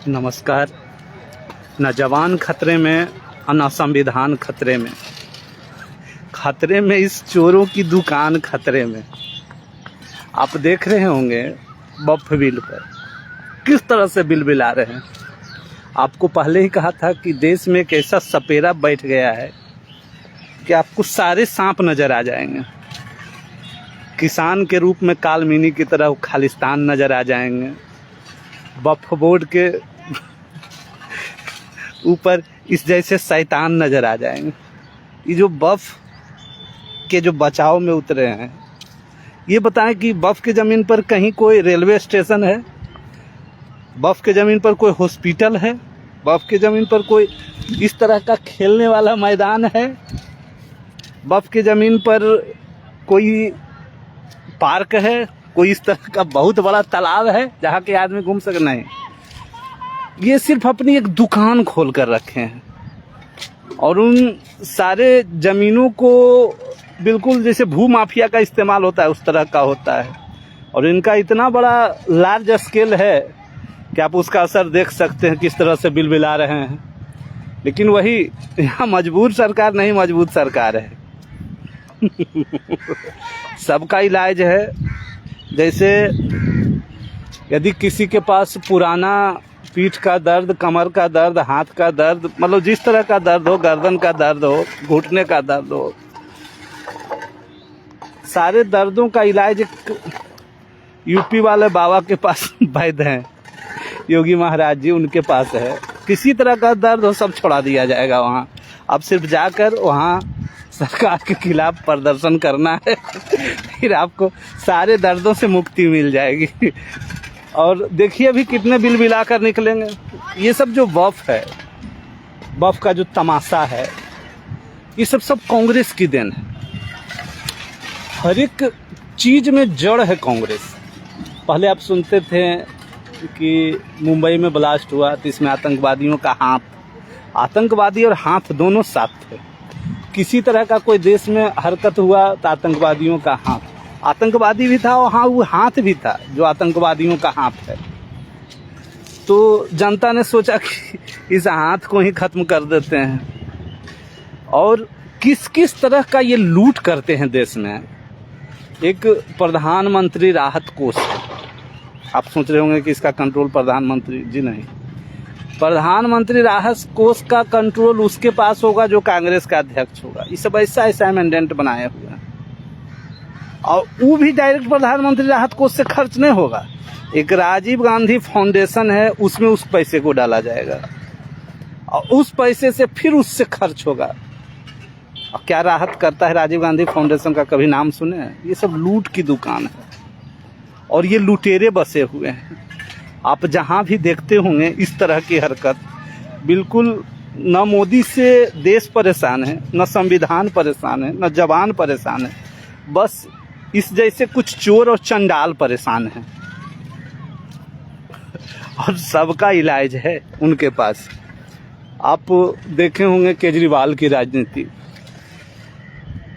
नमस्कार। न जवान खतरे में और न संविधान खतरे में, खतरे में इस चोरों की दुकान खतरे में। आप देख रहे होंगे बफ बिल पर किस तरह से बिल बिला रहे हैं। आपको पहले ही कहा था कि देश में एक ऐसा सपेरा बैठ गया है कि आपको सारे सांप नजर आ जाएंगे। किसान के रूप में कालमिनी की तरह खालिस्तान नजर आ जाएंगे। बफ बोर्ड के ऊपर इस जैसे शैतान नजर आ जाएंगे। ये जो बफ के जो बचाव में उतरे हैं, ये बताएं कि बफ के ज़मीन पर कहीं कोई रेलवे स्टेशन है, बफ के ज़मीन पर कोई हॉस्पिटल है, बफ के ज़मीन पर कोई इस तरह का खेलने वाला मैदान है, बफ के ज़मीन पर कोई पार्क है, कोई इस तरह का बहुत बड़ा तालाब है जहाँ के आदमी घूम सके? नहीं, ये सिर्फ अपनी एक दुकान खोल कर रखे हैं और उन सारे ज़मीनों को बिल्कुल जैसे भू माफिया का इस्तेमाल होता है उस तरह का होता है। और इनका इतना बड़ा लार्ज स्केल है कि आप उसका असर देख सकते हैं किस तरह से बिल बिला रहे हैं। लेकिन वही यहाँ मजबूर सरकार नहीं, मजबूत सरकार है। सबका इलाज है। जैसे यदि किसी के पास पुराना पीठ का दर्द, कमर का दर्द, हाथ का दर्द, मतलब जिस तरह का दर्द हो, गर्दन का दर्द हो, घुटने का दर्द हो, सारे दर्दों का इलाज यूपी वाले बाबा के पास वैद्य हैं, योगी महाराज जी, उनके पास है। किसी तरह का दर्द हो सब छोड़ा दिया जाएगा वहाँ। अब सिर्फ जाकर वहाँ सरकार के खिलाफ प्रदर्शन करना है, फिर आपको सारे दर्दों से मुक्ति मिल जाएगी। और देखिए अभी कितने बिल बिला कर निकलेंगे। ये सब जो बफ है, बफ का जो तमाशा है, ये सब कांग्रेस की देन है। हर एक चीज़ में जड़ है कांग्रेस। पहले आप सुनते थे कि मुंबई में ब्लास्ट हुआ तो इसमें आतंकवादियों का हाथ, आतंकवादी और हाथ दोनों साथ थे। किसी तरह का कोई देश में हरकत हुआ तो आतंकवादियों का हाथ, आतंकवादी भी था और हाँ वो हाथ भी था जो आतंकवादियों का हाथ है। तो जनता ने सोचा कि इस हाथ को ही खत्म कर देते हैं। और किस किस तरह का ये लूट करते हैं देश में। एक प्रधानमंत्री राहत कोष है। आप सोच रहे होंगे कि इसका कंट्रोल प्रधानमंत्री जी, नहीं, प्रधानमंत्री राहत कोष का कंट्रोल उसके पास होगा जो कांग्रेस का अध्यक्ष होगा। ये सब ऐसा अमेंडेंट बनाए हुए हैं और वो भी डायरेक्ट प्रधानमंत्री राहत कोष से खर्च नहीं होगा। एक राजीव गांधी फाउंडेशन है, उसमें उस पैसे को डाला जाएगा और उस पैसे से फिर उससे खर्च होगा। और क्या राहत करता है राजीव गांधी फाउंडेशन का, कभी नाम सुने हैं? ये सब लूट की दुकान है और ये लुटेरे बसे हुए हैं। आप जहाँ भी देखते होंगे इस तरह की हरकत, बिल्कुल न मोदी से देश परेशान है, न संविधान परेशान है, न जवान परेशान है, बस इस जैसे कुछ चोर और चंडाल परेशान हैं। और सबका इलाज है उनके पास। आप देखे होंगे केजरीवाल की राजनीति,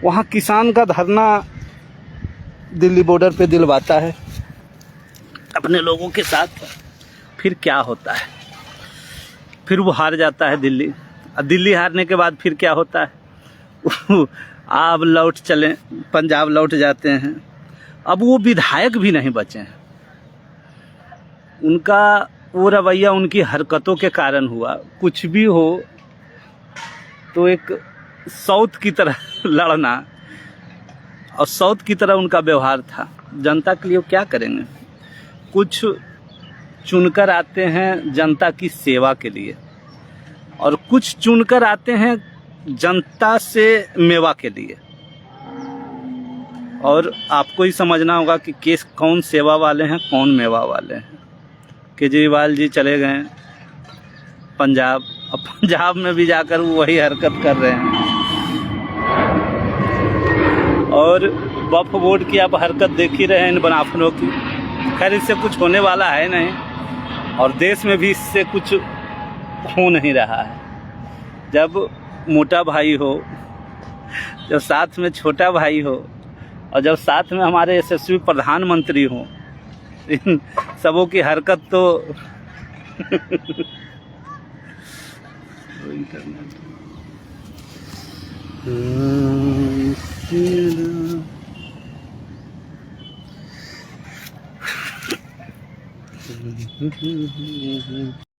वहाँ किसान का धरना दिल्ली बॉर्डर पे दिलवाता है अपने लोगों के साथ, फिर क्या होता है? फिर वो हार जाता है दिल्ली। और दिल्ली हारने के बाद फिर क्या होता है? आप लौट चलें, पंजाब लौट जाते हैं। अब वो विधायक भी नहीं बचे हैं। उनका वो रवैया उनकी हरकतों के कारण हुआ। कुछ भी हो तो एक सौत की तरह लड़ना और सौत की तरह उनका व्यवहार था। जनता के लिए वो क्या करेंगे? कुछ चुनकर आते हैं जनता की सेवा के लिए और कुछ चुनकर आते हैं जनता से मेवा के लिए। और आपको ही समझना होगा कि केस कौन सेवा वाले हैं, कौन मेवा वाले हैं। केजरीवाल जी चले गए पंजाब, अब पंजाब में भी जाकर वो वही हरकत कर रहे हैं। और वक्फ बोर्ड की आप हरकत देख ही रहे हैं इन बनाफनों की। खैर इससे कुछ होने वाला है नहीं और देश में भी इससे कुछ हो नहीं रहा है। जब मोटा भाई हो, जब साथ में छोटा भाई हो और जब साथ में हमारे यशस्वी प्रधानमंत्री हों, इन सबों की हरकत तो वही करना था।